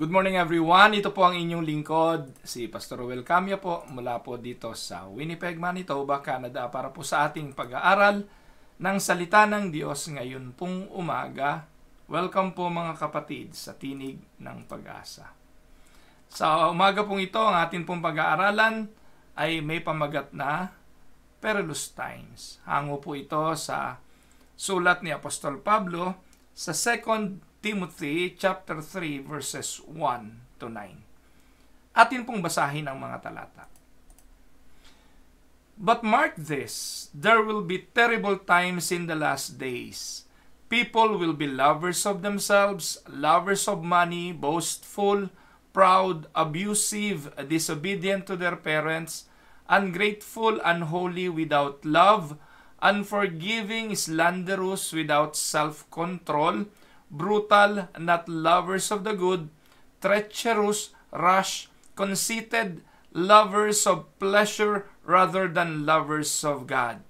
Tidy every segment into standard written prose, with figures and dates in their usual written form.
Good morning everyone. Ito po ang inyong lingkod, si Pastor Roel Camia po, mula po dito sa Winnipeg, Manitoba, Canada para po sa ating pag-aaral ng salita ng Diyos ngayon pong umaga. Welcome po mga kapatid sa Tinig ng Pag-asa. Sa umaga pong ito, ang ating pong pag-aaralan ay may pamagat na Perilous Times. Hango po ito sa sulat ni Apostol Pablo sa 2 Timothy chapter 3 verses 1 to 9. Atin pong basahin ang mga talata. But mark this, there will be terrible times in the last days. People will be lovers of themselves, lovers of money, boastful, proud, abusive, disobedient to their parents, ungrateful, unholy, without love, unforgiving, slanderous, without self-control, brutal, not lovers of the good, treacherous, rash, conceited, lovers of pleasure rather than lovers of God,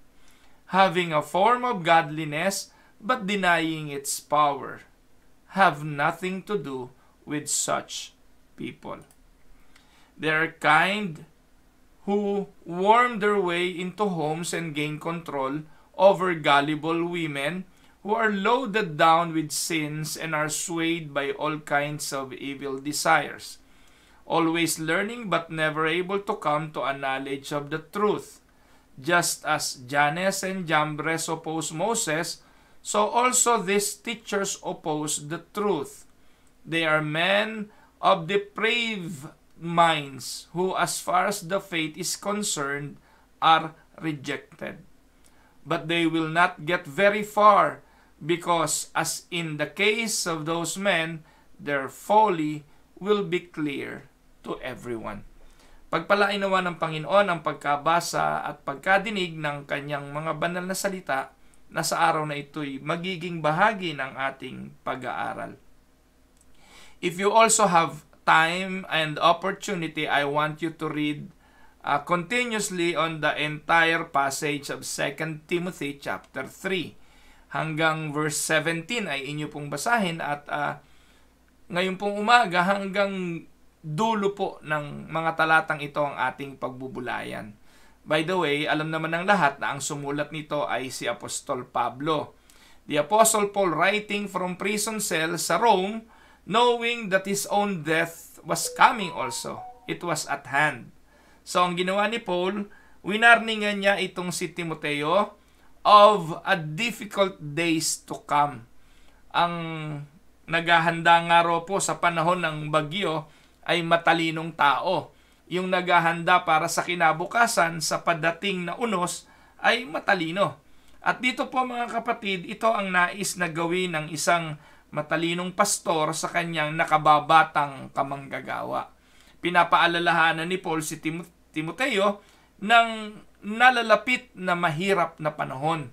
having a form of godliness but denying its power. Have nothing to do with such people. They are kind who worm their way into homes and gain control over gullible women who are loaded down with sins and are swayed by all kinds of evil desires, always learning but never able to come to a knowledge of the truth. Just as Jannes and Jambres opposed Moses, so also these teachers oppose the truth. They are men of depraved minds who, as far as the faith is concerned, are rejected. But they will not get very far, because as in the case of those men, their folly will be clear to everyone. Pagpalain nawa ng Panginoon ang pagkabasa at pagkadinig ng kanyang mga banal na salita na sa araw na ito'y magiging bahagi ng ating pag-aaral. If you also have time and opportunity, I want you to read continuously on the entire passage of 2 Timothy chapter 3. Hanggang verse 17 ay inyo pong basahin at ngayon pong umaga hanggang dulo po ng mga talatang ito ang ating pagbubulayan. By the way, alam naman ng lahat na ang sumulat nito ay si Apostol Pablo. The Apostle Paul writing from prison cell sa Rome, knowing that his own death was coming also. It was at hand. So ang ginawa ni Paul, winarningan niya itong si Timoteo of a difficult days to come. Ang naghahanda nga raw po sa panahon ng bagyo ay matalinong tao. Yung naghahanda para sa kinabukasan sa padating na unos ay matalino. At dito po mga kapatid, ito ang nais na gawin ng isang matalinong pastor sa kanyang nakababatang kamanggagawa. Pinapaalalahanan ni Paul si Timoteo ng nalalapit na mahirap na panahon.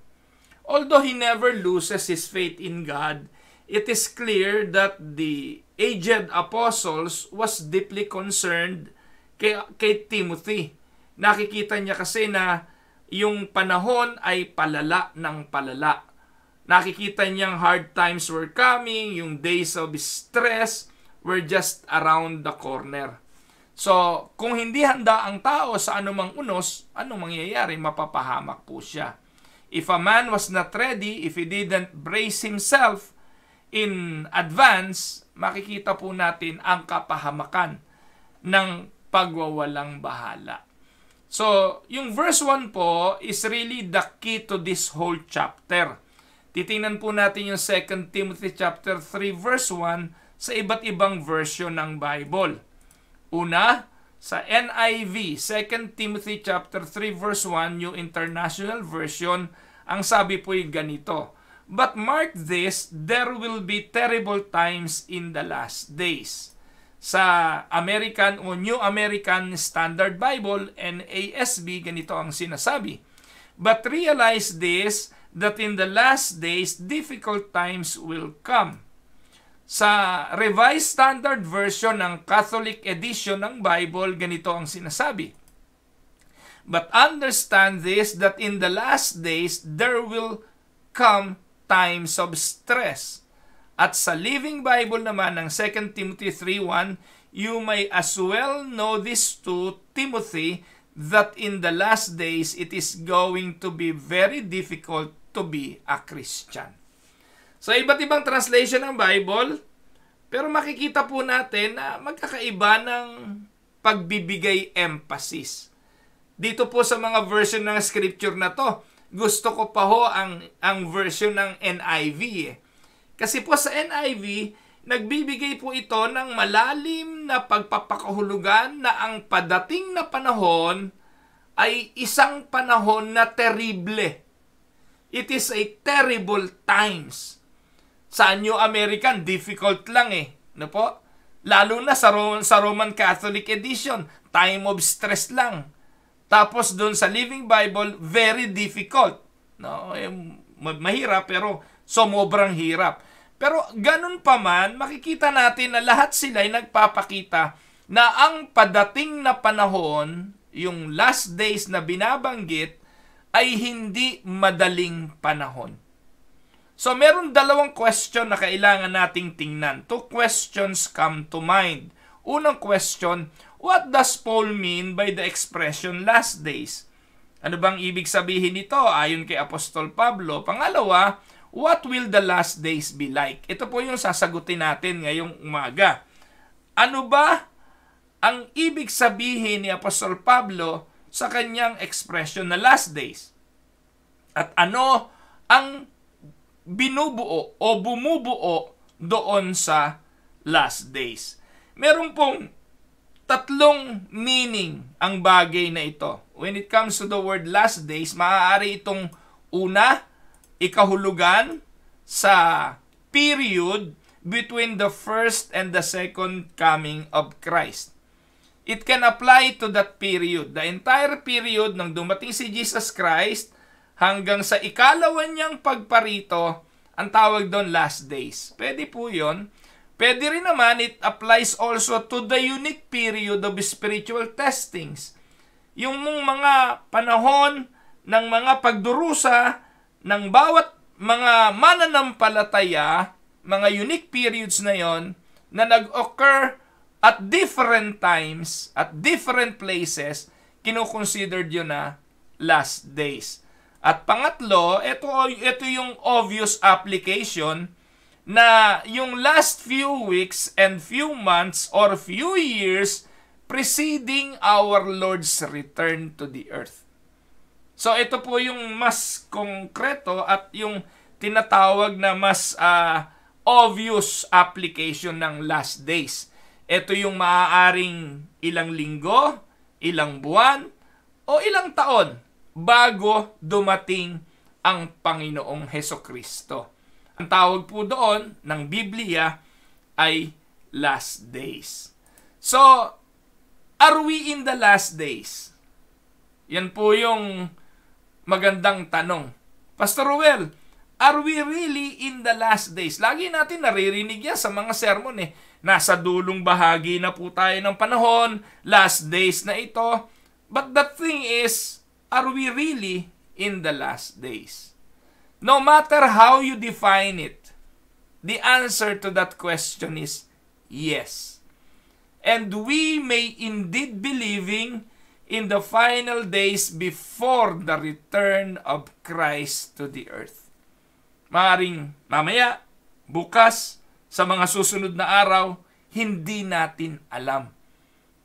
Although he never loses his faith in God, it is clear that the aged apostles was deeply concerned kay Timothy. Nakikita niya kasi na yung panahon ay palala ng palala. Nakikita niyang hard times were coming, yung days of stress were just around the corner. So, kung hindi handa ang tao sa anumang unos, anong mangyayari? Mapapahamak po siya. If a man was not ready, if he didn't brace himself in advance, makikita po natin ang kapahamakan ng pagwawalang bahala. So, yung verse 1 po is really the key to this whole chapter. Titingnan po natin yung 2 Timothy chapter 3 verse 1 sa iba't ibang version ng Bible. Una, sa NIV, 2 Timothy chapter 3 verse 1, New International Version, ang sabi po ay ganito, "But mark this, there will be terrible times in the last days." Sa American o New American Standard Bible, NASB, ganito ang sinasabi, "But realize this, that in the last days, difficult times will come." Sa Revised Standard Version ng Catholic Edition ng Bible, ganito ang sinasabi, "But understand this, that in the last days there will come times of stress." At sa Living Bible naman ng 2 Timothy 3:1, you may as well know this too, Timothy, that in the last days it is going to be very difficult to be a Christian. So iba't ibang translation ng Bible, pero makikita po natin na magkakaiba ng pagbibigay emphasis. Dito po sa mga version ng scripture na to, gusto ko pa ho ang version ng NIV Kasi po sa NIV, nagbibigay po ito ng malalim na pagpapakahulugan na ang padating na panahon ay isang panahon na terrible. It is a terrible times. Sa New American, difficult lang no po? Lalo na sa Roman Catholic Edition, time of stress lang. Tapos doon sa Living Bible, very difficult. No? Mahirap pero sobrang hirap. Pero ganun pa man, makikita natin na lahat sila ay nagpapakita na ang padating na panahon, yung last days na binabanggit, ay hindi madaling panahon. So meron dalawang question na kailangan nating tingnan. Two questions come to mind. Unang question, what does Paul mean by the expression last days? Ano bang ibig sabihin nito ayon kay Apostol Pablo? Pangalawa, what will the last days be like? Ito po yung sasagutin natin ngayong umaga. Ano ba ang ibig sabihin ni Apostol Pablo sa kanyang expression na last days? At ano ang binubuo o bumubuo doon sa last days? Meron pong tatlong meaning ang bagay na ito. When it comes to the word last days, maaari itong una, ikahulugan sa period between the first and the second coming of Christ. It can apply to that period. The entire period nang dumating si Jesus Christ hanggang sa ikalawan niyang pagparito, ang tawag doon last days. Pwede po yun. Pwede rin naman, it applies also to the unique period of spiritual testings. Yung mga panahon ng mga pagdurusa ng bawat mga mananampalataya, mga unique periods na yon na nag-occur at different times, at different places, kinukonsidered yun na last days. At pangatlo, ito yung obvious application na yung last few weeks and few months or few years preceding our Lord's return to the earth. So ito po yung mas konkreto at yung tinatawag na mas obvious application ng last days. Ito yung maaaring ilang linggo, ilang buwan, o ilang taon bago dumating ang Panginoong Hesukristo. Ang tawag po doon ng Biblia ay last days. So, are we in the last days? Yan po yung magandang tanong. Pastor Ruel, are we really in the last days? Lagi natin naririnig yan sa mga sermon Nasa dulong bahagi na po tayo ng panahon, last days na ito. But the thing is, are we really in the last days? No matter how you define it, the answer to that question is yes. And we may indeed be living in the final days before the return of Christ to the earth. Maaring mamaya, bukas, sa mga susunod na araw, hindi natin alam.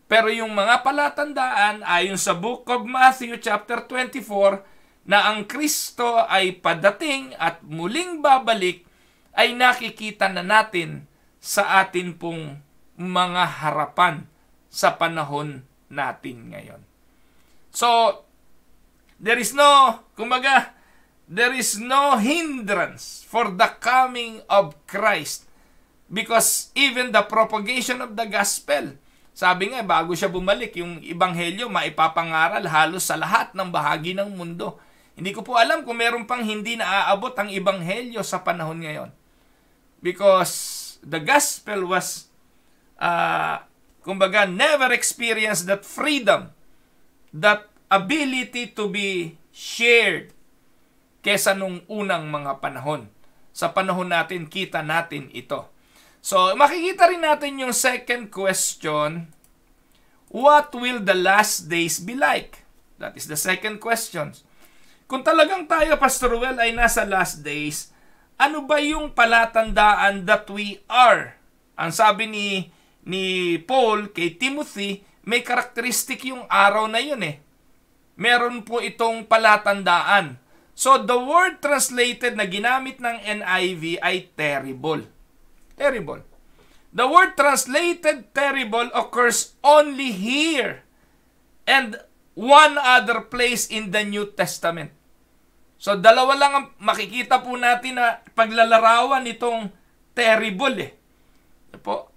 Pero yung mga palatandaan ayon sa Book of Matthew chapter 24 na ang Kristo ay padating at muling babalik ay nakikita na natin sa atin pong mga harapan sa panahon natin ngayon. So, there is no hindrance for the coming of Christ because even the propagation of the gospel, sabi nga, bago siya bumalik, yung ebanghelyo maipapangaral halos sa lahat ng bahagi ng mundo. Hindi ko po alam kung meron pang hindi naaabot ang ebanghelyo sa panahon ngayon. Because the gospel was, never experienced that freedom, that ability to be shared kesa nung unang mga panahon. Sa panahon natin, kita natin ito. So, makikita rin natin yung second question, what will the last days be like? That is the second question. Kung talagang tayo, Pastor Well, ay nasa last days, ano ba yung palatandaan that we are? Ang sabi ni Paul kay Timothy, may karakteristik yung araw na yun eh. Meron po itong palatandaan. So, the word translated na ginamit ng NIV ay terrible. Terrible. The word translated terrible occurs only here and one other place in the New Testament. So, dalawa lang ang makikita po natin na paglalarawan itong terrible eh. Po.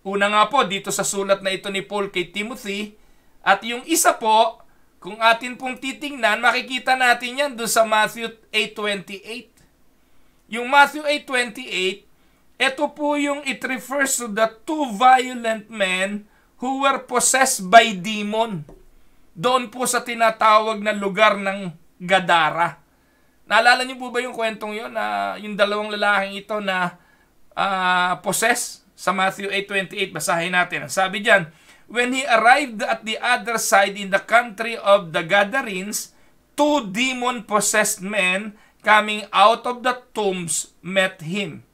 Una nga po, dito sa sulat na ito ni Paul kay Timothy, at yung isa po, kung atin pong titingnan, makikita natin yan doon sa Matthew 8:28. Yung Matthew 8:28, ito po yung it refers to the two violent men who were possessed by demon. Doon po sa tinatawag na lugar ng Gadara. Naalala niyo po ba yung kwentong yun? Yung dalawang lalaking ito na possessed sa Matthew 8:28. Basahin natin. Sabi diyan, when he arrived at the other side in the country of the Gadarenes, two demon-possessed men coming out of the tombs met him.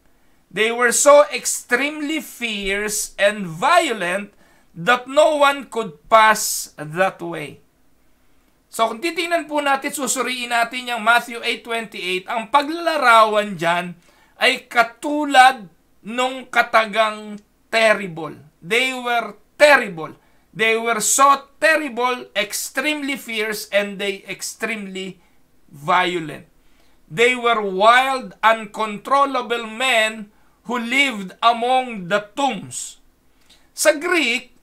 They were so extremely fierce and violent that no one could pass that way. So kung titingnan po natin, susuriin natin yung Matthew 8:28, ang paglalarawan dyan ay katulad nung katagang terrible. They were terrible. They were so terrible, extremely fierce, and they extremely violent. They were wild, uncontrollable men who lived among the tombs. Sa Greek,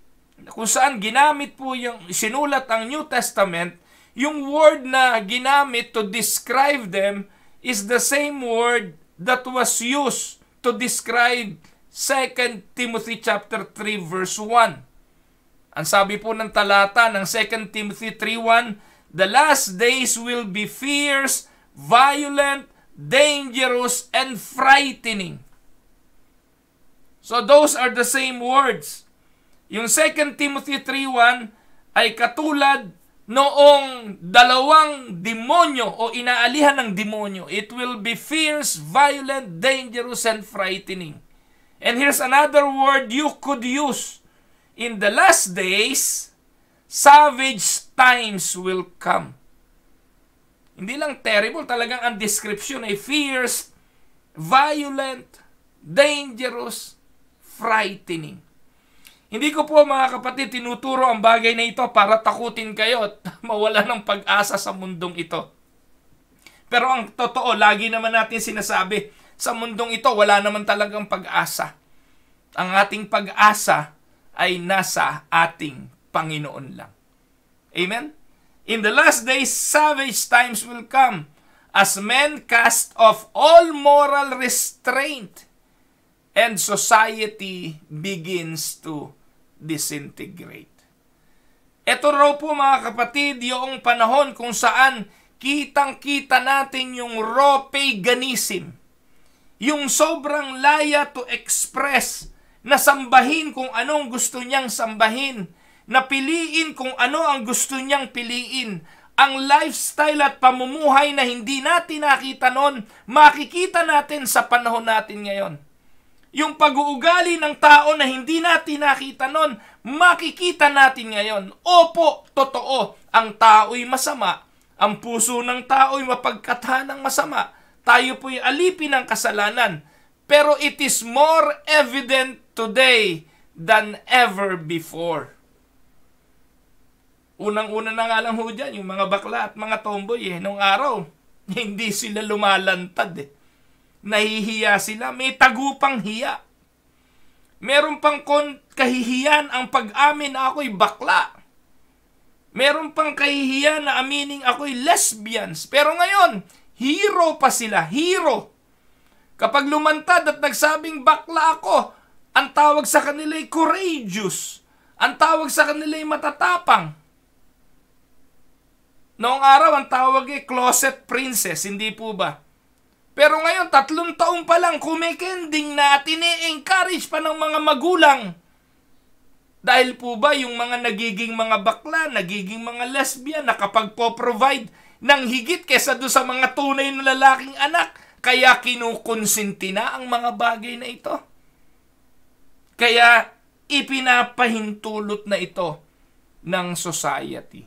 kung saan ginamit po yung sinulat ang New Testament, yung word na ginamit to describe them is the same word that was used to describe 2 Timothy chapter 3 verse 1. Ang sabi po ng talata ng 2 Timothy 3:1, the last days will be fierce, violent, dangerous, and frightening. So those are the same words. Yung 2 Timothy 3:1 ay katulad noong dalawang demonyo o inaalihan ng demonyo. It will be fierce, violent, dangerous, and frightening. And here's another word you could use. In the last days, savage times will come. Hindi lang terrible, talagang ang description ay fierce, violent, dangerous, frightening. Hindi ko po mga kapatid tinuturo ang bagay na ito para takutin kayo at mawala ng pag-asa sa mundong ito. Pero ang totoo, lagi naman natin sinasabi, sa mundong ito wala naman talagang pag-asa. Ang ating pag-asa ay nasa ating Panginoon lang. Amen? In the last days, savage times will come as men cast off all moral restraint and society begins to disintegrate. Ito raw po mga kapatid, yung panahon kung saan kitang-kita natin yung raw paganism. Yung sobrang laya to express na sambahin kung anong gusto niyang sambahin, na piliin kung ano ang gusto niyang piliin. Ang lifestyle at pamumuhay na hindi natin nakita noon, makikita natin sa panahon natin ngayon. Yung pag-uugali ng tao na hindi natin nakita noon, makikita natin ngayon. Opo, totoo, ang tao'y masama. Ang puso ng tao'y mapagkatha ng masama. Tayo po'y alipin ng kasalanan. Pero it is more evident today than ever before. Unang-una na nga lang ho dyan, yung mga bakla at mga tomboy nung araw, hindi sila lumalantad Nahihiya sila, may tagupang hiya. Meron pang kahihiyan ang pag-amin na ako'y bakla. Meron pang kahihiyan na amining ako'y lesbians. Pero ngayon, hero pa sila, hero. Kapag lumantad at nagsabing bakla ako, ang tawag sa kanila ay courageous. Ang tawag sa kanila ay matatapang. Noong araw, ang tawag ay closet princess, hindi po ba? Pero ngayon, 3 taon pa lang, kumikending na, tini-encourage pa ng mga magulang. Dahil po ba yung mga nagiging mga bakla, nagiging mga lesbian, nakapagpo-provide ng higit kesa doon sa mga tunay na lalaking anak, kaya kinukonsinti na ang mga bagay na ito. Kaya ipinapahintulot na ito ng society.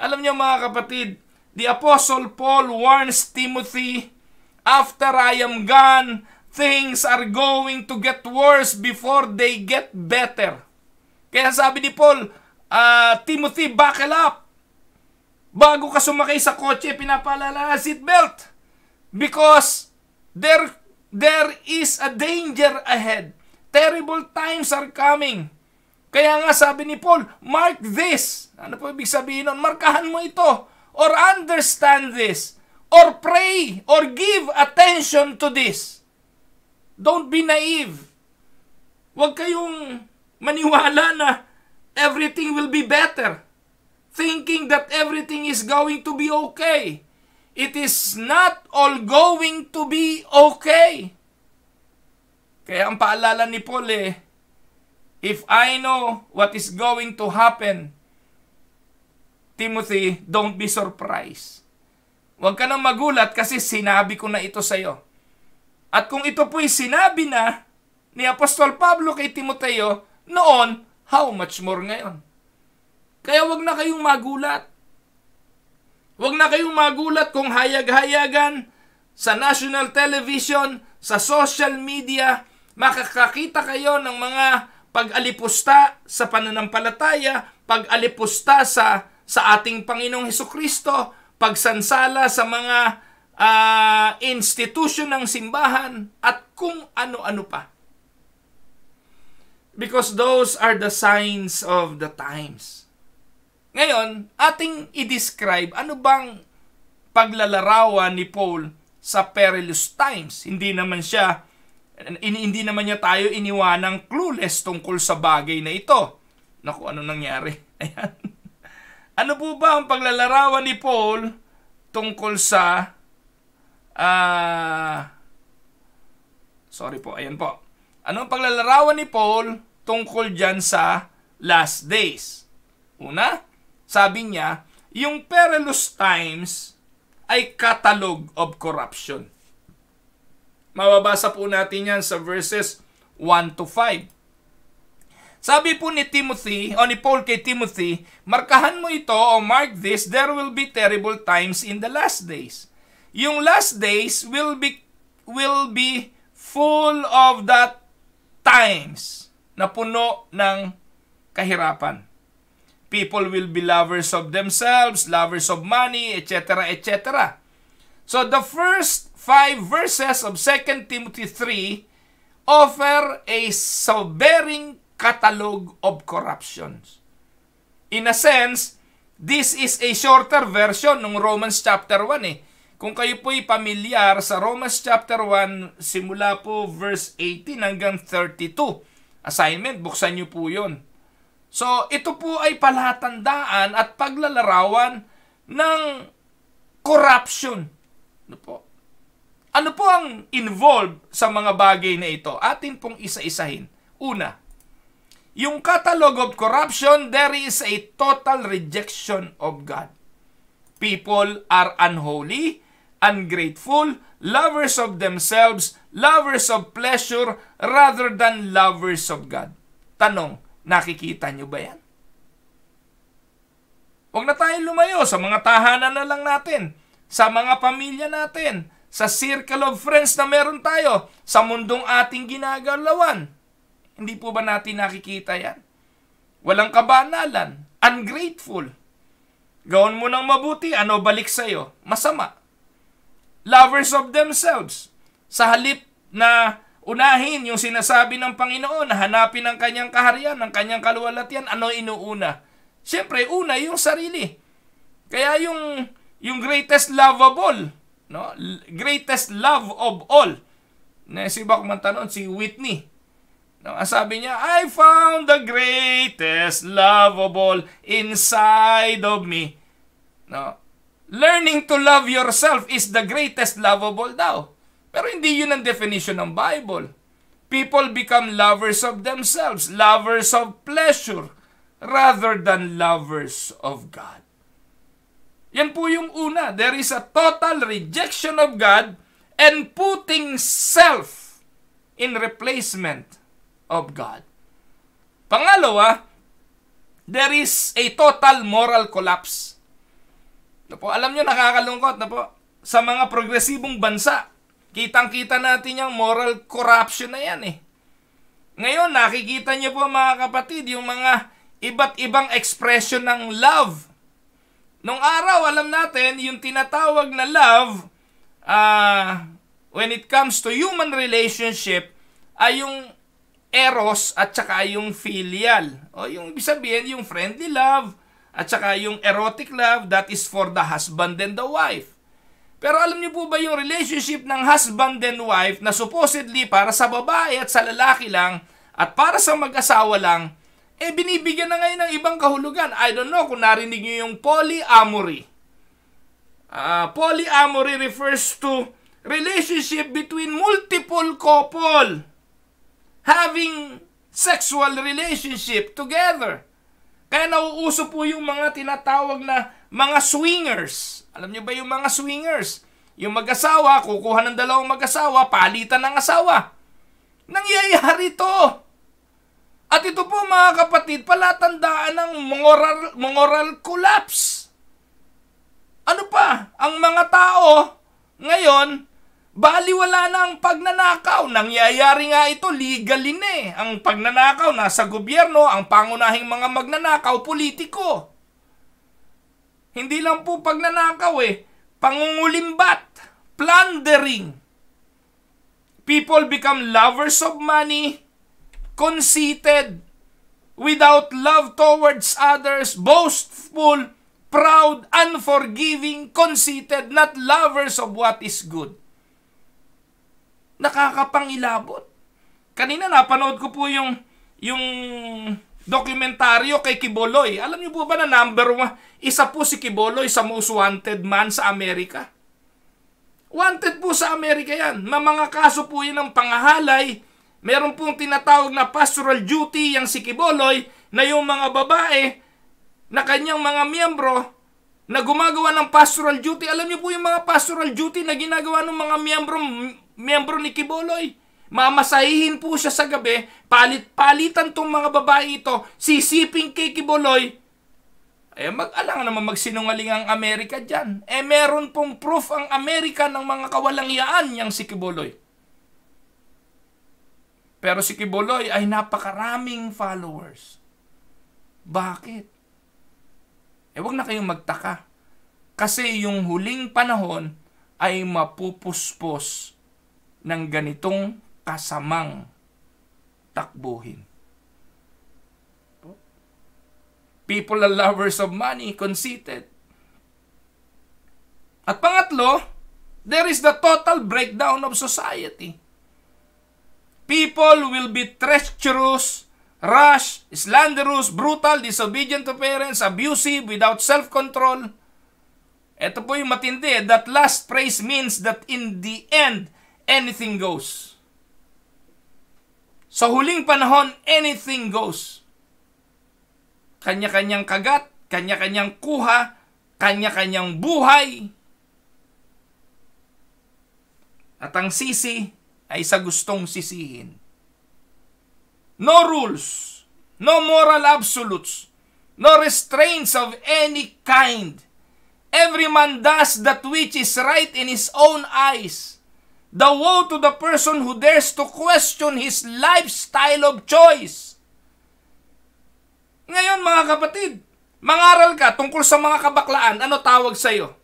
Alam niyo mga kapatid, the Apostle Paul warns Timothy, after I am gone, things are going to get worse before they get better. Kaya sabi ni Paul, Timothy, buckle up. Bago ka sumakay sa kotse, pinapaalala na seatbelt. Because there is a danger ahead. Terrible times are coming. Kaya nga sabi ni Paul, mark this. Ano po ibig sabihin nun? Markahan mo ito. Or understand this. Or pray. Or give attention to this. Don't be naive. Huwag kayong maniwala na everything will be better. Thinking that everything is going to be okay. It is not all going to be okay. Kaya ang paalala ni Paul if I know what is going to happen, Timothy, don't be surprised. Huwag ka nang magulat kasi sinabi ko na ito sa iyo. At kung ito po'y sinabi na ni Apostol Pablo kay Timoteo noon, how much more ngayon? Kaya huwag na kayong magulat. Huwag na kayong magulat kung hayag-hayagan sa national television, sa social media, makakakita kayo ng mga pag-alipusta sa pananampalataya, pag-alipusta sa ating Panginoong Hesukristo, pagsansala sa mga institusyon ng simbahan, at kung ano-ano pa. Because those are the signs of the times. Ngayon, ating i-describe ano bang paglalarawan ni Paul sa perilous times. Hindi naman niya tayo iniwanang clueless tungkol sa bagay na ito. Naku, ano nangyari? Ayan. Ano po ba ang paglalarawan ni Paul tungkol sa ayan po. Ano ang paglalarawan ni Paul tungkol dyan sa last days? Una, sabi niya, yung perilous times ay catalog of corruption. Mababasa po natin yan sa verses 1 to 5. Sabi po ni Paul kay Timothy, markahan mo ito o mark this, there will be terrible times in the last days. Yung last days will be full of that times na puno ng kahirapan. People will be lovers of themselves, lovers of money, etc., etc. So the first 5 verses of 2 Timothy 3 offer a sobering catalog of corruptions. In a sense, this is a shorter version ng Romans chapter 1 Kung kayo po'y pamilyar sa Romans chapter 1, simula po verse 18 hanggang 32. Assignment, buksan niyo po yun. So, ito po ay palatandaan at paglalarawan ng corruption. Ano po ang involved sa mga bagay na ito? Atin pong isa-isahin. Una, yung catalog of corruption, there is a total rejection of God. People are unholy, ungrateful, lovers of themselves, lovers of pleasure, rather than lovers of God. Tanong, nakikita nyo ba yan? Huwag na tayong lumayo sa mga tahanan na lang natin, sa mga pamilya natin, sa circle of friends na meron tayo, sa mundong ating ginagalawan. Hindi po ba natin nakikita yan? Walang kabanalan, ungrateful. Gawin mo ng mabuti, ano balik sa'yo? Masama. Lovers of themselves. Sa halip na unahin yung sinasabi ng Panginoon na hanapin ang kanyang kaharian, ang kanyang kaluwalhatian, ano inuuna? Siyempre, una yung sarili. Kaya yung greatest love of all, no? Greatest love of all. Naisiba ko man tanong, si Whitney. No, ang sabi niya, I found the greatest love of all inside of me. No? Learning to love yourself is the greatest love of all daw. Pero hindi yun ang definition ng Bible. People become lovers of themselves, lovers of pleasure, rather than lovers of God. Yan po yung una. There is a total rejection of God and putting self in replacement of God. Pangalawa, there is a total moral collapse. Alam nyo, nakakalungkot na po. Sa mga progresibong bansa, kitang-kita natin yung moral corruption na yan eh. Ngayon, nakikita nyo po mga kapatid, yung mga iba't ibang expression ng love. Nung araw, alam natin, yung tinatawag na love, when it comes to human relationship, ay yung eros at saka yung filial. O yung ibig sabihin, yung friendly love, at saka yung erotic love, that is for the husband and the wife. Pero alam niyo po ba yung relationship ng husband and wife na supposedly para sa babae at sa lalaki lang at para sa mag-asawa lang, binibigyan na ngayon ng ibang kahulugan. I don't know kung narinig niyo yung polyamory. Polyamory refers to relationship between multiple couple having sexual relationship together. Kaya nauuso po yung mga tinatawag na mga swingers. Alam niyo ba yung mga swingers? Yung mag-asawa, kukuha ng dalawang mag-asawa, palitan ng asawa. Nangyayari to. At ito po mga kapatid, palatandaan ng moral collapse. Ano pa? Ang mga tao ngayon, baliwala na ang pagnanakaw. Nangyayari nga ito legally na eh. Ang pagnanakaw nasa gobyerno, ang pangunahing mga magnanakaw, politiko. Hindi lang po pagnanakaw eh. Pangungulimbat, plundering. People become lovers of money, conceited, without love towards others, boastful, proud, unforgiving, conceited, not lovers of what is good. Nakakapangilabot. Kanina napanood ko po yung dokumentaryo kay Quiboloy. Alam niyo po ba na number 1, isa po si Quiboloy sa most wanted man sa Amerika? Wanted po sa Amerika yan. Mga kaso po yan ng pangahalay. Meron pong tinatawag na pastoral duty yang si Quiboloy na yung mga babae na kanyang mga miyembro na gumagawa ng pastoral duty. Alam niyo po yung mga pastoral duty na ginagawa ng mga miyembro ni Quiboloy. Mamasahihin po siya sa gabi, palit-palitan tong mga babae ito, sisiping kay Quiboloy. Mag-alang naman magsinungaling ang Amerika dyan. Meron pong proof ang Amerika ng mga kawalangyaan yang si Quiboloy. Pero si Quiboloy ay napakaraming followers. Bakit? Wag na kayong magtaka. Kasi yung huling panahon ay mapupuspos ng ganitong kasamang takbuhin. People are lovers of money, conceited. At pangatlo, there is the total breakdown of society. People will be treacherous, rash, slanderous, brutal, disobedient to parents, abusive, without self-control. Ito po yung matindi. That last phrase means that in the end, anything goes. Sa huling panahon, anything goes. Kanya-kanyang kagat, kanya-kanyang kuha, kanya-kanyang buhay. At ang sisi ay sa gustong sisihin. No rules, no moral absolutes, no restraints of any kind. Every man does that which is right in his own eyes. The woe to the person who dares to question his lifestyle of choice. Ngayon mga kapatid, mangaral ka tungkol sa mga kabaklaan, ano tawag sa'yo?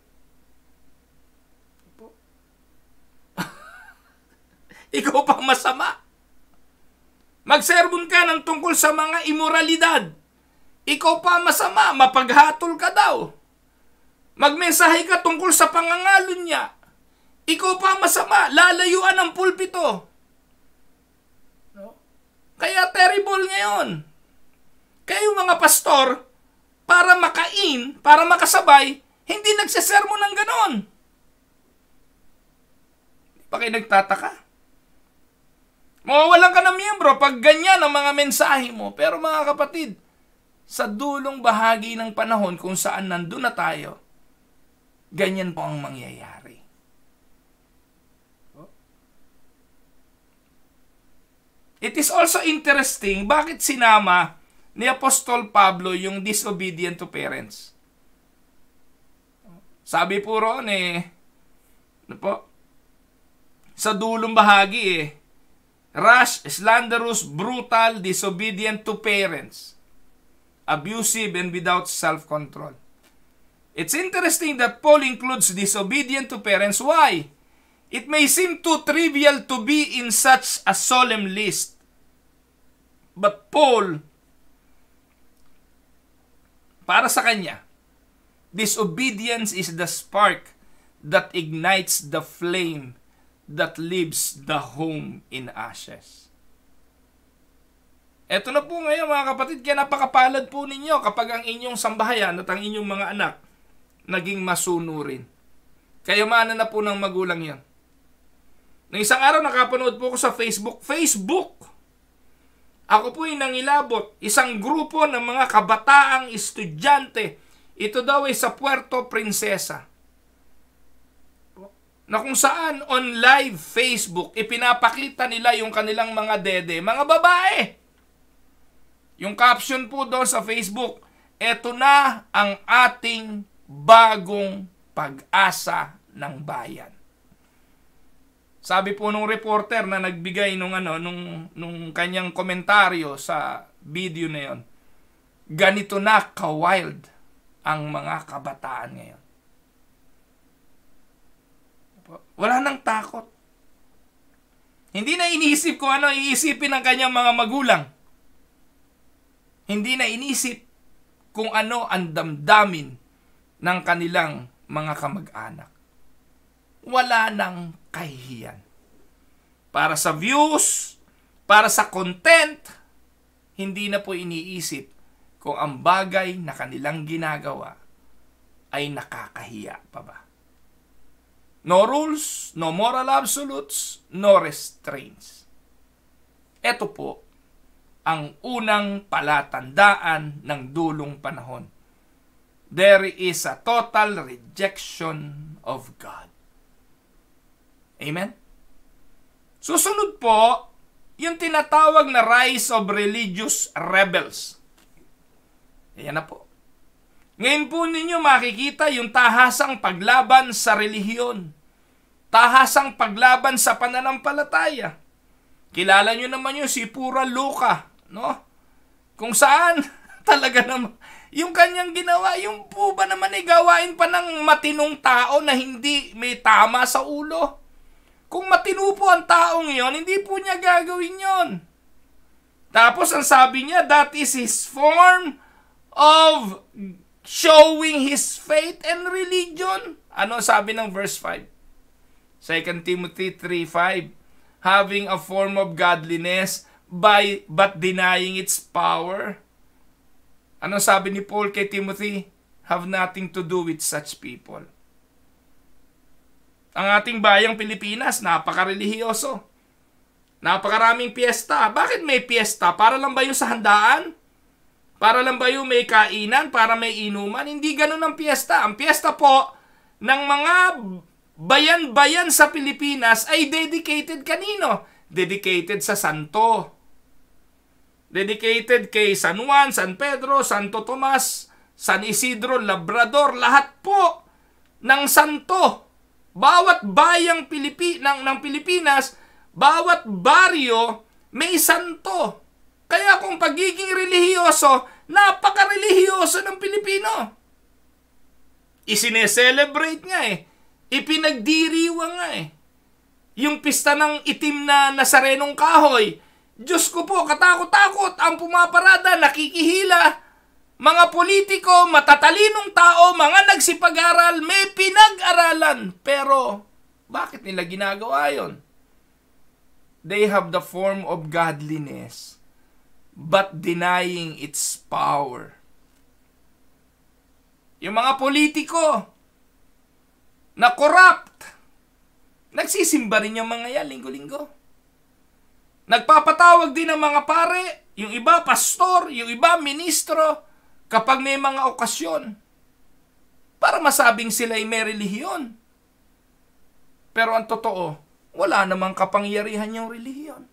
Ikaw pang masama. Magserbon ka ng tungkol sa mga imoralidad. Ikaw pa masama, mapaghatol ka daw. Magmensahe ka tungkol sa pangangalunya. Ikaw pa masama, lalayuan ng pulpito. Kaya terrible ngayon. Kayo mga pastor, para makain, para makasabay, Hindi nagsesermon ng ganon. Hindi pa kayo nagtataka? Mawawalan ka ng miyembro pag ganyan ang mga mensahe mo. Pero mga kapatid, sa dulong bahagi ng panahon kung saan nandun na tayo, ganyan po ang mangyayari. It is also interesting bakit sinama ni Apostol Pablo yung disobedient to parents. Sabi po roon sa dulong bahagi rash, slanderous, brutal, disobedient to parents, abusive, and without self-control. It's interesting that Paul includes disobedient to parents. Why? It may seem too trivial to be in such a solemn list. But Paul, para sa kanya, disobedience is the spark that ignites the flame that leaves the home in ashes. Eto na po ngayon mga kapatid, kaya napakapalad po ninyo kapag ang inyong sambahayan at ang inyong mga anak naging masunurin. Kayamanan na po ng magulang yan. Nang isang araw nakapanood po ko sa Facebook, ako po yung nangilabot, isang grupo ng mga kabataang estudyante, ito daw ay sa Puerto Princesa, na kung saan on live Facebook, ipinapakita nila yung kanilang mga dede, mga babae. Yung caption po doon sa Facebook, eto na ang ating bagong pag-asa ng bayan. Sabi po nung reporter na nagbigay nung kanyang komentaryo sa video na yon, ganito na ka-wild ang mga kabataan ngayon. Wala nang takot. Hindi na iniisip kung ano iisipin ng kanyang mga magulang. Hindi na inisip kung ano ang damdamin ng kanilang mga kamag-anak. Wala nang kahihiyan. Para sa views, para sa content, hindi na po iniisip kung ang bagay na kanilang ginagawa ay nakakahiya pa ba. No rules, no moral absolutes, no restraints. Ito po ang unang palatandaan ng dulong panahon. There is a total rejection of God. Amen? Susunod po, yung tinatawag na rise of religious rebels. Ayan na po. Ngayon po ninyo makikita yung tahasang paglaban sa relihiyon. Tahasang paglaban sa pananampalataya. Kilala nyo naman yung si Pura Luca, no? Kung saan talaga naman, yung kanyang ginawa, yung po ba naman ay gawain pa ng matinong tao na hindi may tama sa ulo? Kung matino po ang taong yon, hindi po niya gagawin yon. Tapos ang sabi niya, that is his form of showing his faith and religion. Ano sabi ng verse 5? 2 Timothy 3:5, having a form of godliness but denying its power. Ano sabi ni Paul kay Timothy? Have nothing to do with such people. Ang ating bayang Pilipinas, napaka-relihiyoso. Napakaraming piyesta. Bakit may piyesta? Para lang ba yung sa handaan? Para lang ba yung may kainan? Para may inuman? Hindi ganun ang piyesta. Ang piyesta po ng mga bayan-bayan sa Pilipinas ay dedicated kanino? Dedicated sa santo. Dedicated kay San Juan, San Pedro, Santo Tomas, San Isidro, Labrador, lahat po ng santo. Bawat bayang ng Pilipinas, bawat baryo may santo. Kaya kung pagiging relihiyoso, napaka-relihiyoso ng Pilipino. Isineselebrate nga Ipinagdiriwa nga Yung pista ng itim na nasarenong kahoy, Diyos ko po, katakot-takot ang pumaparada, nakikihila. Mga politiko, matatalinong tao, mga nagsipag-aral, may pinag-aralan. Pero, bakit nila ginagawa yon? They have the form of godliness, but denying its power. Yung mga politiko, na corrupt. Nagsisimba rin yung mga yan, linggo-linggo. Nagpapatawag din ng mga pare, yung iba pastor, yung iba ministro, kapag may mga okasyon, para masabing sila ay may relihiyon. Pero ang totoo, wala namang kapangyarihan yung relihiyon.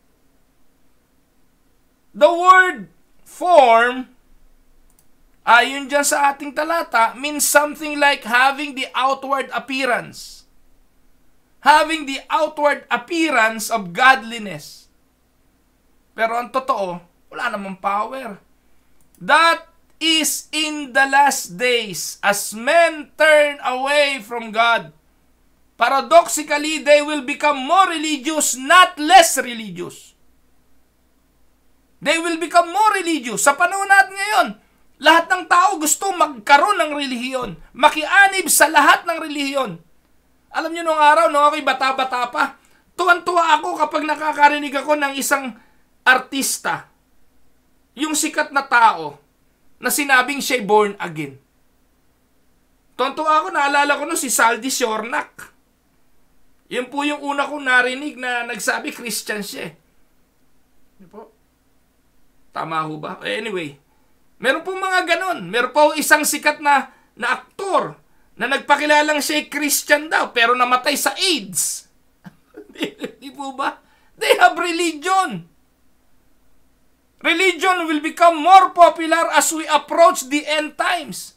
The word form, ayon dyan sa ating talata, means something like having the outward appearance. Having the outward appearance of godliness. Pero ang totoo, wala namang power. That is in the last days, as men turn away from God. Paradoxically, they will become more religious, not less religious. They will become more religious. Sa panahon natin ngayon, lahat ng tao gusto magkaroon ng relihiyon. Makianib sa lahat ng relihiyon. Alam niyo nung araw, no, ako'y bata-bata pa, tuwan-tuwa ako kapag nakakarinig ako ng isang artista, yung sikat na tao, na sinabing siya'y born again. Tuwan-tuwa ako, naalala ko no, si Saldi Siornak. Yun po yung una kong narinig na nagsabi Christian siya. Ano po? Tama ho ba? Anyway, meron po mga ganon. Meron po isang sikat na aktor na nagpakilalang siya Christian daw pero namatay sa AIDS. Di po ba? They have religion. Religion will become more popular as we approach the end times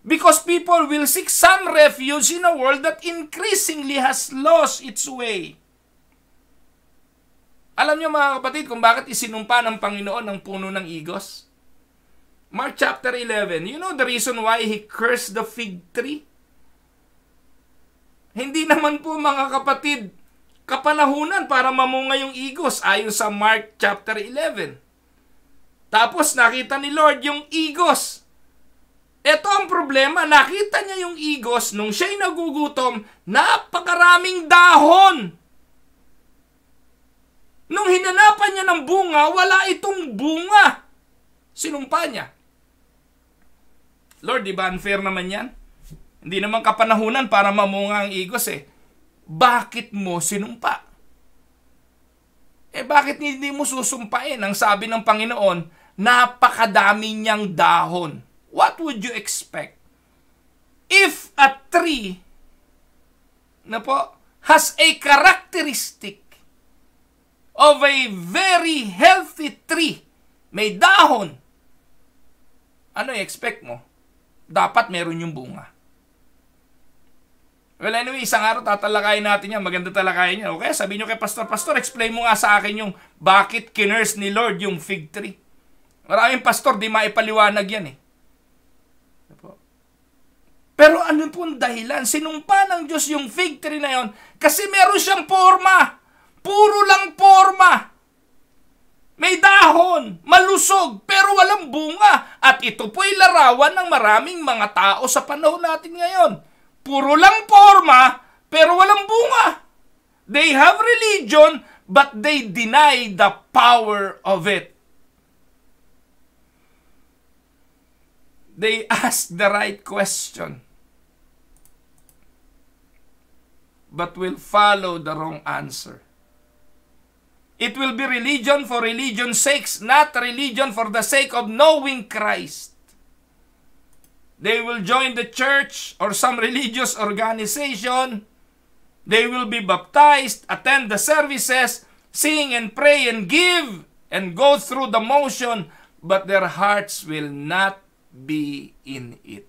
because people will seek some refuge in a world that increasingly has lost its way. Alam niyo mga kapatid kung bakit isinumpa ng Panginoon ang puno ng igos? Mark chapter 11, you know the reason why He cursed the fig tree? Hindi naman po mga kapatid kapanahunan para mamunga yung igos ayon sa Mark chapter 11. Tapos nakita ni Lord yung igos. Ito ang problema, nakita niya yung igos nung siya'y nagugutom, napakaraming dahon. Nung hinanapan niya ng bunga, wala itong bunga. Sinumpa niya. Lord, di ba unfair naman yan? Hindi naman kapanahunan para mamunga ang igos eh. Bakit mo sinumpa? Bakit hindi mo susumpain? Ang sabi ng Panginoon, napakadami niyang dahon. What would you expect? If a tree na po, has a characteristic of a very healthy tree, may dahon, ano i-expect mo? Dapat meron yung bunga. Well, anyway, isang araw tatalakayin natin yan. Maganda talakayin yan. Okay, sabihin nyo kay Pastor, explain mo nga sa akin yung bakit kinurse ni Lord yung fig tree. Maraming pastor, di maipaliwanag yan eh. Pero ano pong dahilan? Sinumpa ng Diyos yung fig tree na yon kasi meron siyang forma. Puro lang forma. May dahon, malusog, pero walang bunga. At ito po'y larawan ng maraming mga tao sa panahon natin ngayon. Puro lang forma, pero walang bunga. They have religion, but they deny the power of it. They ask the right question, but will follow the wrong answer. It will be religion for religion's sake, not religion for the sake of knowing Christ. They will join the church or some religious organization. They will be baptized, attend the services, sing and pray and give and go through the motion, but their hearts will not be in it.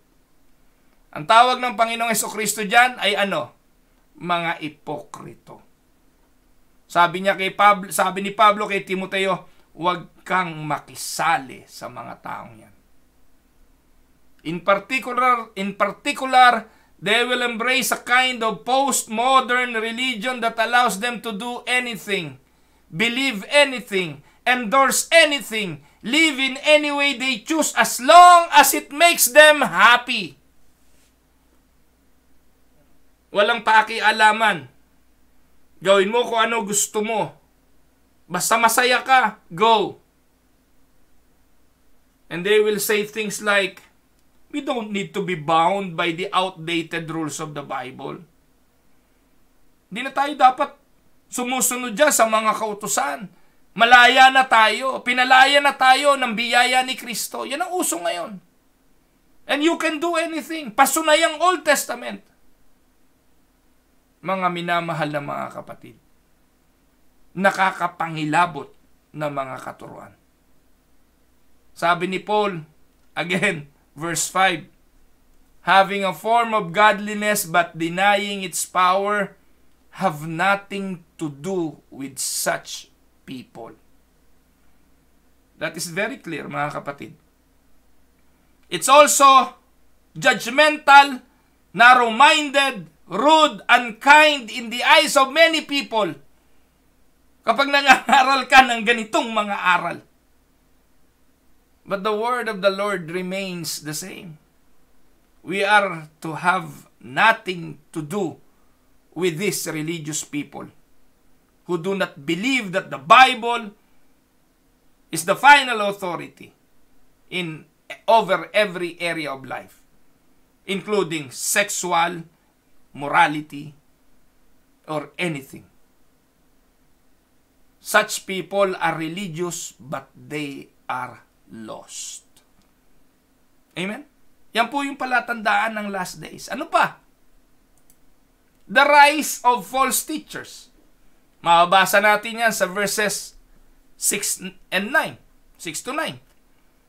Ang tawag ng Panginoong Jesucristo diyan ay ano? Mga ipokrito. Sabi ni Pablo kay Timoteo, huwag kang makisali sa mga taong yan. In particular, they will embrace a kind of postmodern religion that allows them to do anything, believe anything, endorse anything, live in any way they choose as long as it makes them happy. Walang pakialaman. Gawin mo kung ano gusto mo. Basta masaya ka, go. And they will say things like, we don't need to be bound by the outdated rules of the Bible. Hindi na tayo dapat sumusunod dyan sa mga kautusan. Malaya na tayo. Pinalaya na tayo ng biyaya ni Kristo. Yan ang uso ngayon. And you can do anything. Pasunay ang Old Testament. Mga minamahal na mga kapatid, nakakapangilabot na mga katuruan. Sabi ni Paul, again, verse 5, having a form of godliness but denying its power, have nothing to do with such people. That is very clear, mga kapatid. It's also judgmental, narrow-minded, rude, unkind in the eyes of many people. Kapag nangangaral ka ng ganitong mga aral. But the word of the Lord remains the same. We are to have nothing to do with these religious people who do not believe that the Bible is the final authority over every area of life, including sexual, morality, or anything. Such people are religious, but they are lost. Amen? Yan po yung palatandaan ng last days. Ano pa? The rise of false teachers. Mababasa natin yan sa verses 6 and 9. 6 to 9.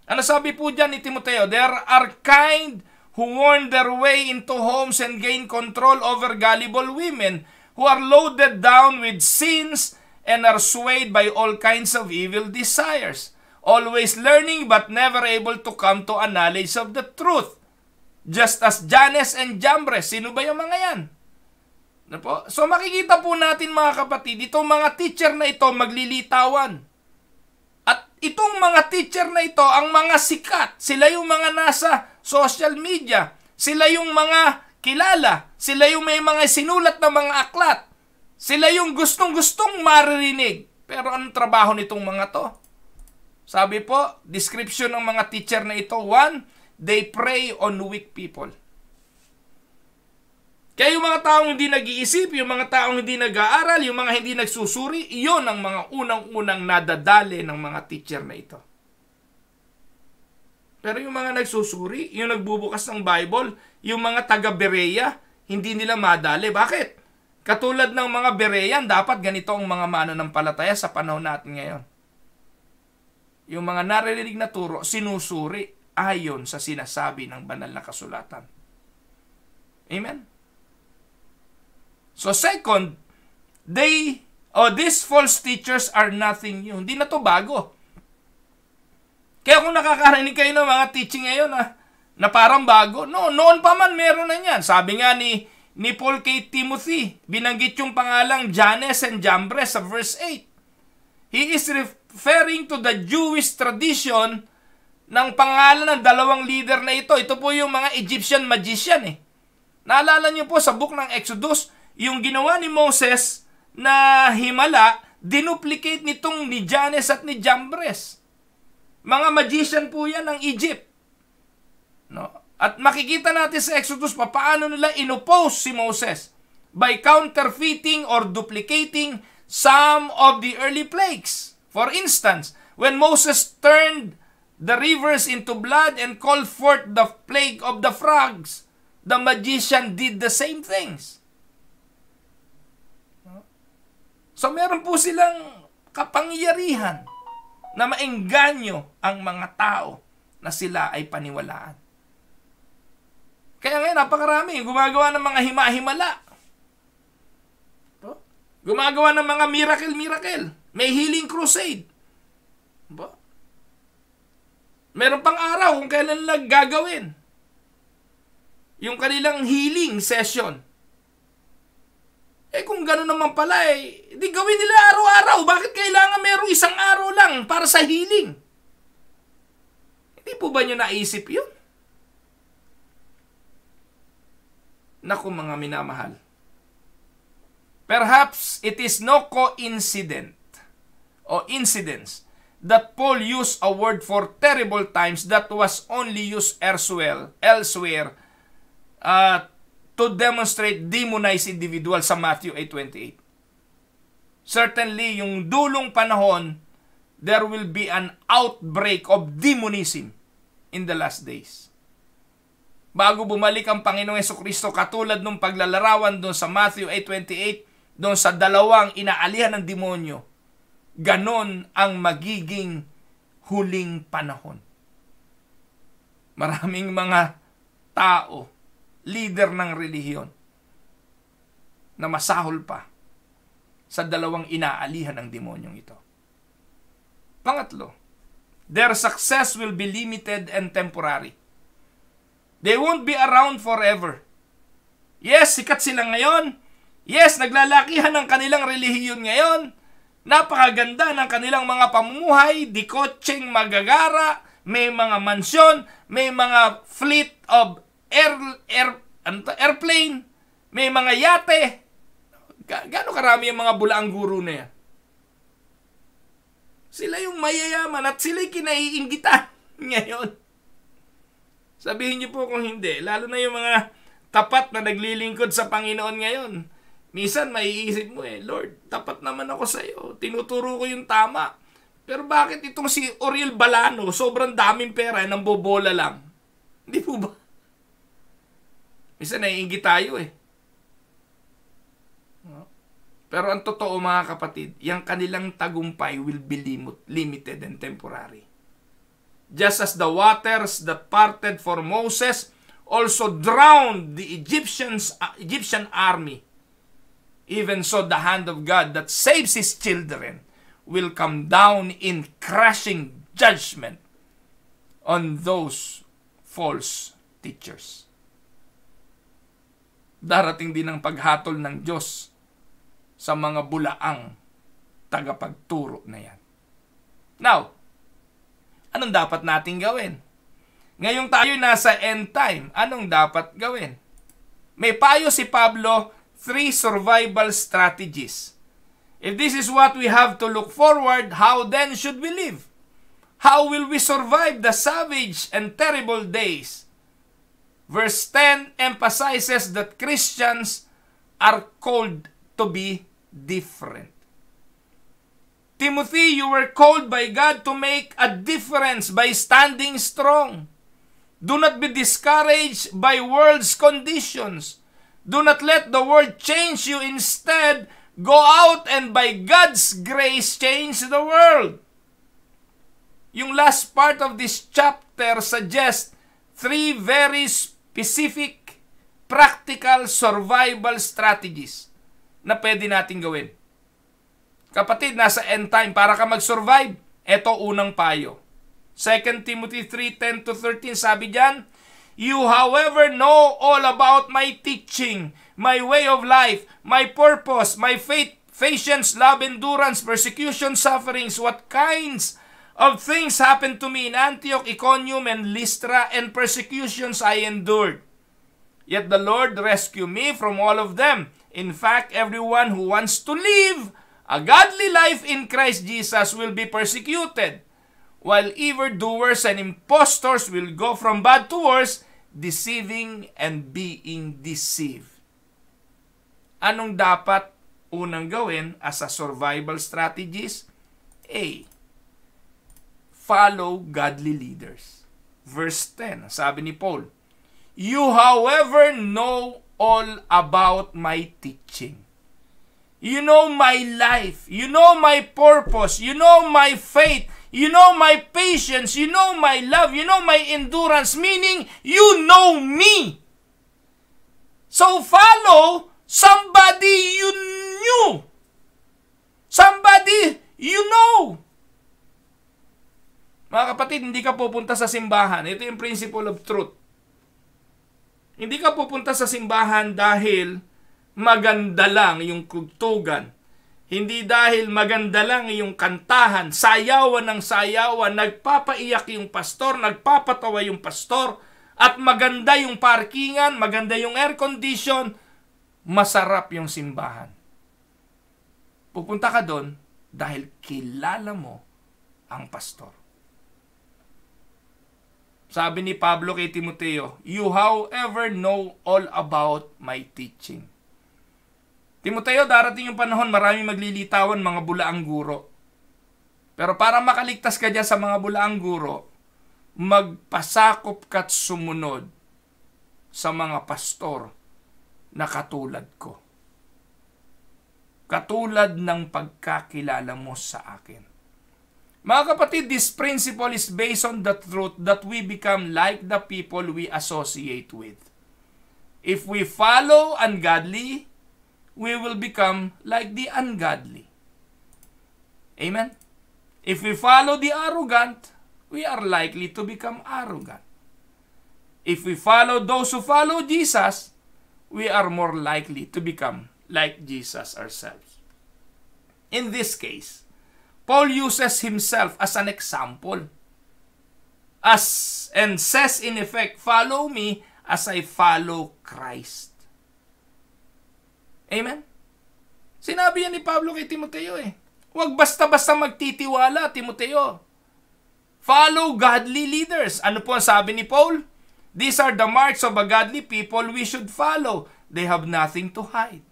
Ano sabi po dyan ni Timoteo? There are kind who worm their way into homes and gain control over gullible women who are loaded down with sins and are swayed by all kinds of evil desires, always learning but never able to come to a knowledge of the truth. Just as Jannes and Jambres. Sino ba yung mga yan? Ano po? So makikita po natin mga kapatid, itong mga teacher na ito maglilitawan. At itong mga teacher na ito, ang mga sikat, sila yung mga nasa social media, sila yung mga kilala, sila yung may mga sinulat na mga aklat, sila yung gustong-gustong maririnig. Pero anong trabaho nitong mga to? Sabi po, description ng mga teacher na ito, 1, they prey on weak people. Kaya yung mga taong hindi nag-iisip, yung mga taong hindi nag-aaral, yung mga hindi nagsusuri, iyon ang mga unang-unang nadadali ng mga teacher na ito. Pero yung mga nagsusuri, yung nagbubukas ng Bible, yung mga taga-Berea, hindi nila madali. Bakit? Katulad ng mga Berean, dapat ganito ang mga mananampalataya sa panahon natin ngayon. Yung mga naririnig na turo, sinusuri ayon sa sinasabi ng banal na kasulatan. Amen? So second, these false teachers are nothing new. Hindi na to bago. Kaya kung nakakarinig kayo ng mga teaching ngayon na parang bago, noon pa man meron na yan. Sabi nga ni Paul kay Timothy, binanggit yung pangalang Jannes and Jambres sa verse 8. He is referring to the Jewish tradition ng pangalan ng dalawang leader na ito. Ito po yung mga Egyptian magician eh. Naalala niyo po sa book ng Exodus, yung ginawa ni Moses na himala, dinuplicate nitong ni Jannes at ni Jambres. Mga magician po yan ng Egypt. No? At makikita natin sa Exodus paano nila inopose si Moses by counterfeiting or duplicating some of the early plagues. For instance, when Moses turned the rivers into blood and called forth the plague of the frogs, the magician did the same things. So meron po silang kapangyarihan na maengganyo ang mga tao na sila ay paniwalaan. Kaya ngayon, napakarami. Gumagawa ng mga hima-himala. Gumagawa ng mga miracle. May healing crusade. Meron pang araw kung kailan lang gagawin yung kanilang healing session. Kung gano'n naman pala di gawin nila araw-araw. Bakit kailangan mayroong isang araw lang para sa healing? Hindi po ba nyo naisip yun? Naku mga minamahal. Perhaps it is no coincidence o incidence that Paul used a word for terrible times that was only used elsewhere to demonstrate demonized individual sa Matthew 8:28. Certainly, yung dulong panahon, there will be an outbreak of demonism in the last days. Bago bumalik ang Panginoong Jesucristo, katulad nung paglalarawan doon sa Matthew 8:28, doon sa dalawang inaalihan ng demonyo, ganon ang magiging huling panahon. Maraming mga tao, leader ng relihiyon, na masahol pa sa dalawang inaalihan ng demonyong ito. Pangatlo, their success will be limited and temporary. They won't be around forever. Yes, sikat sila ngayon. Yes, naglalakihan ng kanilang relihiyon ngayon. Napakaganda ng kanilang mga pamumuhay, di kotseng magagara, may mga mansyon, may mga fleet of airplane, may mga yate. Gaano karami ang mga bulaang guro na yan? Sila yung mayayaman at sila'y kinaiinggitan ngayon. Sabihin niyo po kung hindi, lalo na yung mga tapat na naglilingkod sa Panginoon ngayon. Minsan maiisip mo Lord, tapat naman ako sa iyo. Tinuturo ko yung tama. Pero bakit itong si Oriel Balano, sobrang daming pera, nang bobola lang? Hindi po ba? Minsan naiinggit tayo Pero ang totoo mga kapatid, yung kanilang tagumpay will be limited and temporary. Just as the waters that parted for Moses also drowned the Egyptian army, even so the hand of God that saves His children will come down in crushing judgment on those false teachers. Darating din ang paghatol ng Diyos sa mga bulaang tagapagturo na yan. Now, anong dapat nating gawin? Ngayong tayo nasa end time, anong dapat gawin? May payo si Pablo, 3 survival strategies. If this is what we have to look forward, how then should we live? How will we survive the savage and terrible days? Verse 10 emphasizes that Christians are called to be different. Timothy, you were called by God to make a difference by standing strong. Do not be discouraged by world's conditions. Do not let the world change you. Instead, go out and by God's grace, change the world. Yung last part of this chapter suggests 3 very specific, practical survival strategies na pwede natin gawin. Kapatid, nasa end time, para ka mag-survive, eto unang payo. 2 Timothy 3:10-13, sabi diyan, you, however, know all about my teaching, my way of life, my purpose, my faith, patience, love, endurance, persecution, sufferings, what kinds of things happened to me in Antioch, Iconium, and Lystra, and persecutions I endured. Yet the Lord rescued me from all of them. In fact, everyone who wants to live a godly life in Christ Jesus will be persecuted, while evildoers and impostors will go from bad to worse, deceiving and being deceived. Anong dapat unang gawin as a survival strategies? A. Follow godly leaders. Verse 10, sabi ni Paul, you, however, know all about my teaching. You know my life. You know my purpose. You know my faith. You know my patience. You know my love. You know my endurance. Meaning, you know me. So follow somebody you knew. Somebody you know. Mga kapatid, hindi ka pupunta sa simbahan. Ito yung principle of truth. Hindi ka pupunta sa simbahan dahil maganda lang yung kugtugan. Hindi dahil maganda lang yung kantahan, sayawan ng sayawan, nagpapaiyak yung pastor, nagpapatawa yung pastor, at maganda yung parkingan, maganda yung air condition, masarap yung simbahan. Pupunta ka doon dahil kilala mo ang pastor. Sabi ni Pablo kay Timoteo, you however know all about my teaching. Timoteo, darating yung panahon, maraming maglilitawan, mga bulaang guro. Pero para makaligtas ka dyan sa mga bulaang guro, magpasakop ka't sumunod sa mga pastor na katulad ko. Katulad ng pagkakilala mo sa akin. Mga kapatid, this principle is based on the truth that we become like the people we associate with. If we follow ungodly, we will become like the ungodly. Amen? If we follow the arrogant, we are likely to become arrogant. If we follow those who follow Jesus, we are more likely to become like Jesus ourselves. In this case, Paul uses himself as an example and says in effect, follow me as I follow Christ. Amen? Sinabi yan ni Pablo kay Timoteo Huwag basta-basta magtitiwala, Timoteo. Follow godly leaders. Ano po ang sabi ni Paul? These are the marks of a godly people we should follow. They have nothing to hide.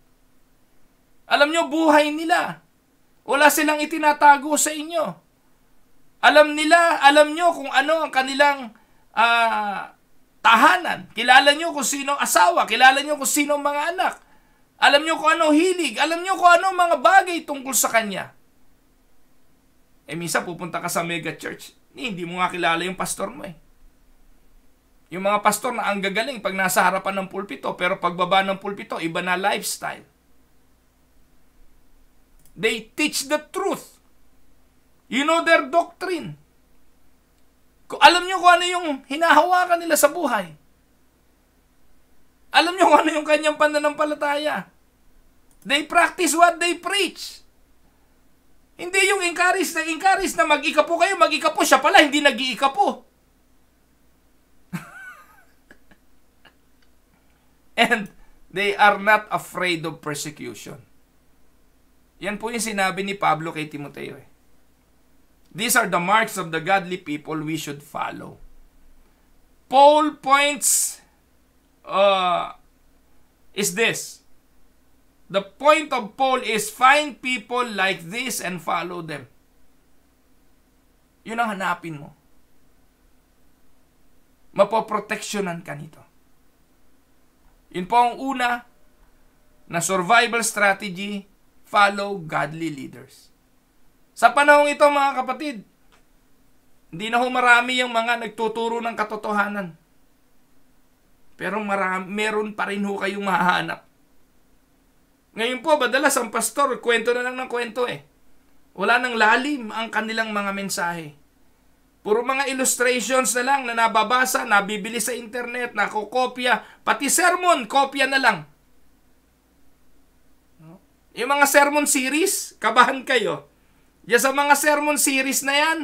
Alam nyo, buhay nila. Wala silang itinatago sa inyo. Alam nyo kung ano ang kanilang tahanan. Kilala nyo kung sino asawa. Kilala nyo kung sino mga anak. Alam nyo kung ano hilig. Alam nyo kung ano mga bagay tungkol sa kanya. Minsan pupunta ka sa mega church. Hindi mo nga kilala yung pastor mo Yung mga pastor na ang gagaling pag nasa harapan ng pulpito, pero pagbaba ng pulpito, iba na lifestyle. They teach the truth. You know their doctrine. Alam nyo kung ano yung hinahawakan nila sa buhay. Alam nyo kung ano yung kanyang pananampalataya. They practice what they preach. Hindi yung encourage na mag-ikapo kayo, mag-ikapo. Siya pala, hindi nag-iikapo. And they are not afraid of persecution. Yan po yung sinabi ni Pablo kay Timoteo. These are the marks of the godly people we should follow. Paul points is this. The point of Paul is find people like this and follow them. Yun ang hanapin mo. Mapoproteksyonan ka nito. Yun po ang una na survival strategy. Follow godly leaders. Sa panahong ito, mga kapatid, hindi na marami yung mga nagtuturo ng katotohanan. Pero meron pa rin kayong mahahanap. Ngayon po, madalas ang pastor, kwento na lang ng kwento Wala nang lalim ang kanilang mga mensahe. Puro mga illustrations na lang na nababasa, nabibili sa internet, nakokopya, pati sermon, kopya na lang. Yung mga sermon series, kabahan kayo. Diyan sa mga sermon series na yan,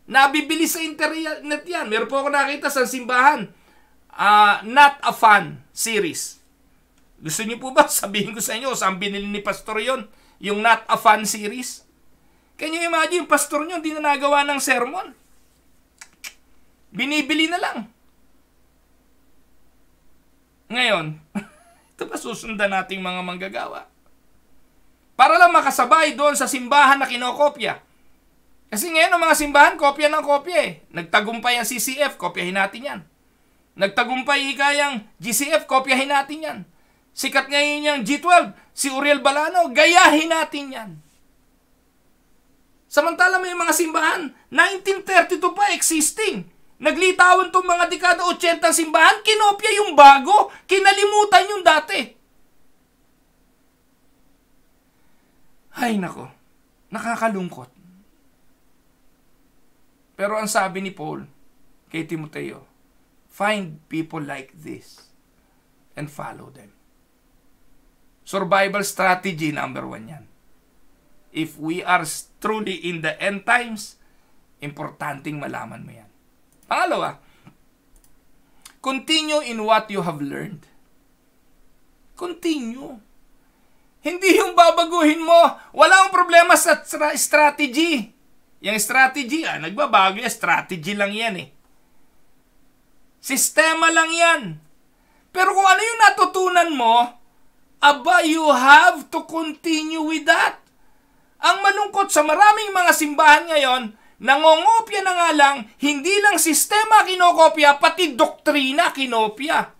nabibili sa internet yan. Meron po ako nakita sa simbahan. Not a Fan series. Gusto niyo po ba sabihin ko sa inyo saan binili ni pastor yon? Yung Not a Fan series? Can you imagine, yung pastor nyo hindi na nagawa ng sermon? Binibili na lang. Ngayon, ito pa susundan nating mga manggagawa. Para lang makasabay doon sa simbahan na kinokopya. Kasi ngayon ang mga simbahan, kopya ng kopya Nagtagumpay ang CCF, kopyahin natin yan. Nagtagumpay ikayang GCF, kopyahin natin yan. Sikat ngayon yung G12, si Uriel Balano, gayahin natin yan. Samantala may mga simbahan, 1932 pa existing. Naglitawan tong mga dekada 80 simbahan, kinopya yung bago, kinalimutan yung dati. Ay nako, nakakalungkot. Pero ang sabi ni Paul kay Timoteo, find people like this and follow them. Survival strategy number 1 yan. If we are truly in the end times, importanteng malaman mo yan. Pangalawa, continue in what you have learned. Continue. Hindi yung babaguhin mo. Wala akong problema sa strategy. Yung strategy, nagbabago yan. Strategy lang yan Sistema lang yan. Pero kung ano yung natutunan mo, aba, you have to continue with that. Ang malungkot sa maraming mga simbahan ngayon, nangongopya na nga lang, hindi lang sistema kinokopya, pati doktrina kinopya.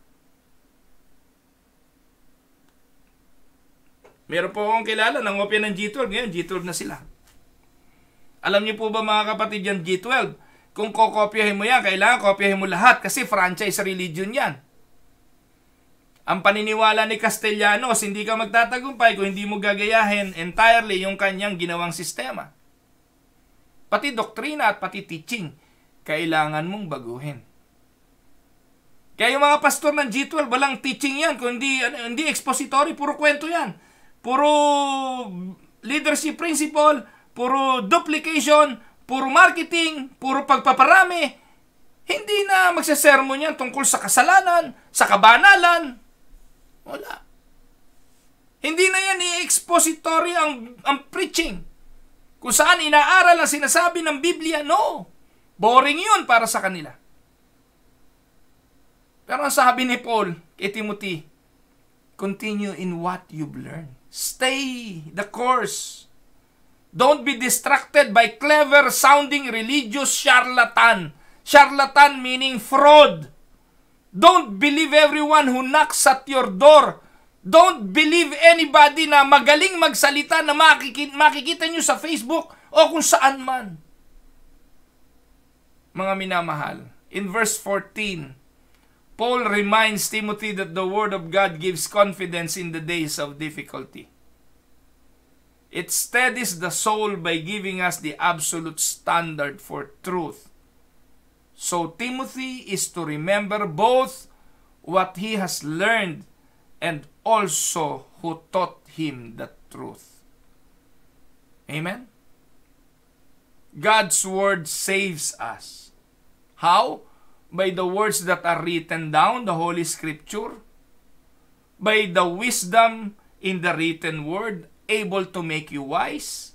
Meron po akong kilala, nangopya ng G12, ngayon G12 na sila. Alam niyo po ba mga kapatid yan, G12? Kung kokopyahin mo yan, kailangan kopyahin mo lahat kasi franchise religion yan. Ang paniniwala ni Castellanos, hindi ka magtatagumpay kung hindi mo gagayahin entirely yung kanyang ginawang sistema. Pati doktrina at pati teaching, kailangan mong baguhin. Kaya yung mga pastor ng G12, walang teaching yan, kundi hindi expository, puro kwento yan. Puro leadership principle, puro duplication, puro marketing, puro pagpaparami. Hindi na magsasermon yan tungkol sa kasalanan, sa kabanalan. Wala. Hindi na yan i-expository ang preaching. Kung saan inaaral ang sinasabi ng Biblia, no. Boring yun para sa kanila. Pero ang sabi ni Paul kay Timothy, continue in what you've learned. Stay the course. Don't be distracted by clever sounding religious charlatan. Charlatan meaning fraud. Don't believe everyone who knocks at your door. Don't believe anybody na magaling magsalita na makikita nyo sa Facebook o kung saan man. Mga minamahal, in verse 14, Paul reminds Timothy that the Word of God gives confidence in the days of difficulty. It steadies the soul by giving us the absolute standard for truth. So Timothy is to remember both what he has learned and also who taught him the truth. Amen? God's Word saves us. How? By the words that are written down, the Holy Scripture. By the wisdom in the written Word, able to make you wise.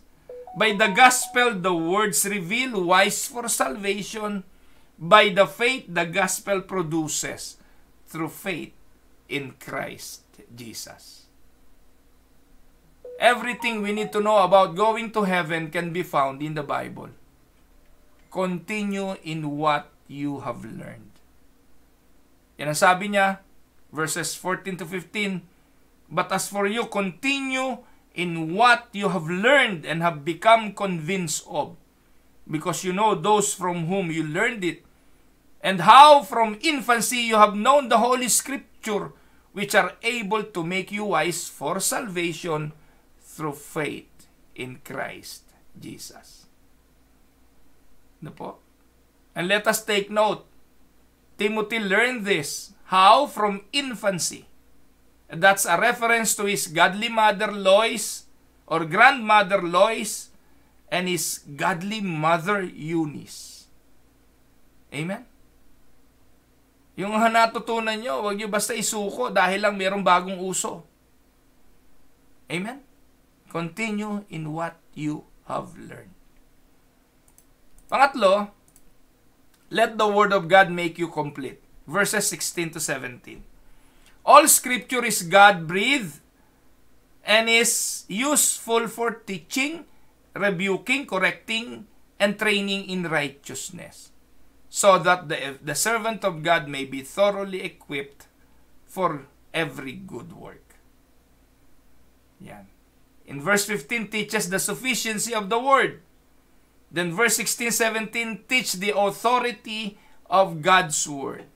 By the gospel, the words reveal, wise for salvation. By the faith the gospel produces through faith in Christ Jesus. Everything we need to know about going to heaven can be found in the Bible. Continue in what you have learned. Yan ang sabi niya, verses 14 to 15, but as for you, continue in what you have learned and have become convinced of, because you know those from whom you learned it, and how from infancy you have known the Holy Scripture, which are able to make you wise for salvation through faith in Christ Jesus. Ano po? And let us take note, Timothy learned this. How? From infancy. And that's a reference to his godly mother Lois, or grandmother Lois, and his godly mother Eunice. Amen? Yung natutunan nyo, huwag nyo basta isuko dahil lang mayroong bagong uso. Amen? Continue in what you have learned. Pangatlo, let the Word of God make you complete. Verses 16 to 17. All Scripture is God-breathed and is useful for teaching, rebuking, correcting, and training in righteousness, so that the servant of God may be thoroughly equipped for every good work. Yan. In verse 15, teaches the sufficiency of the Word. Then verse 16-17, teach the authority of God's Word.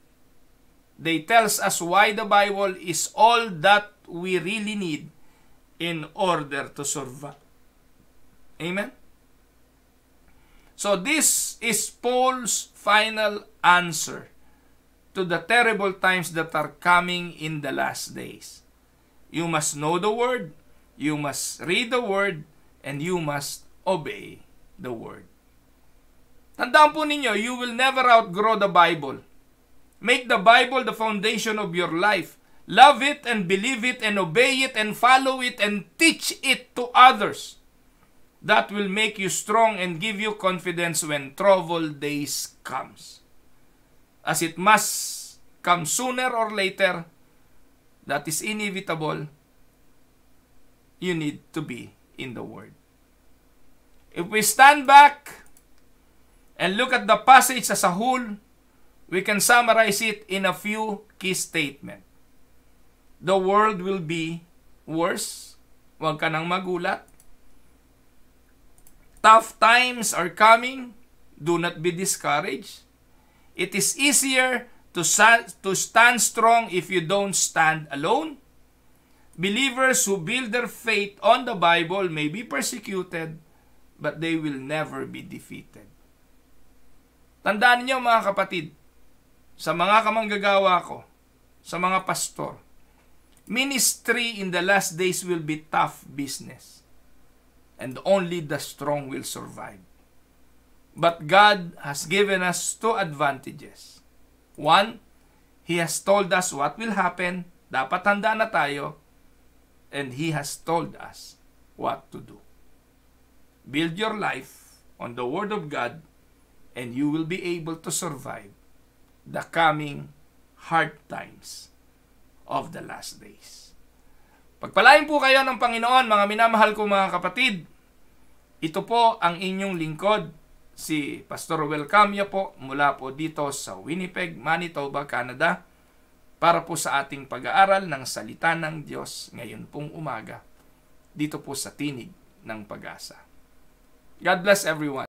They tells us why the Bible is all that we really need in order to survive. Amen? So this is Paul's final answer to the terrible times that are coming in the last days. You must know the Word, you must read the Word, and you must obey the Word. Tandaan po ninyo, you will never outgrow the Bible. Make the Bible the foundation of your life. Love it and believe it and obey it and follow it and teach it to others. That will make you strong and give you confidence when troubled days comes. As it must come sooner or later, that is inevitable, you need to be in the Word. If we stand back and look at the passage as a whole, we can summarize it in a few key statements. The world will be worse. Huwag ka nang magulat. Tough times are coming. Do not be discouraged. It is easier to stand strong if you don't stand alone. Believers who build their faith on the Bible may be persecuted, but they will never be defeated. Tandaan niyo mga kapatid, sa mga kamanggagawa ko, sa mga pastor, ministry in the last days will be tough business. And only the strong will survive. But God has given us two advantages. One, He has told us what will happen. Dapat handa na tayo. And He has told us what to do. Build your life on the Word of God, and you will be able to survive the coming hard times of the last days. Pagpalain po kayo ng Panginoon, mga minamahal ko mga kapatid. Ito po ang inyong lingkod, si Pastor Ruel Camya po, mula po dito sa Winnipeg, Manitoba, Canada, para po sa ating pag-aaral ng Salita ng Diyos ngayon pong umaga, dito po sa Tinig ng Pag-asa. God bless everyone.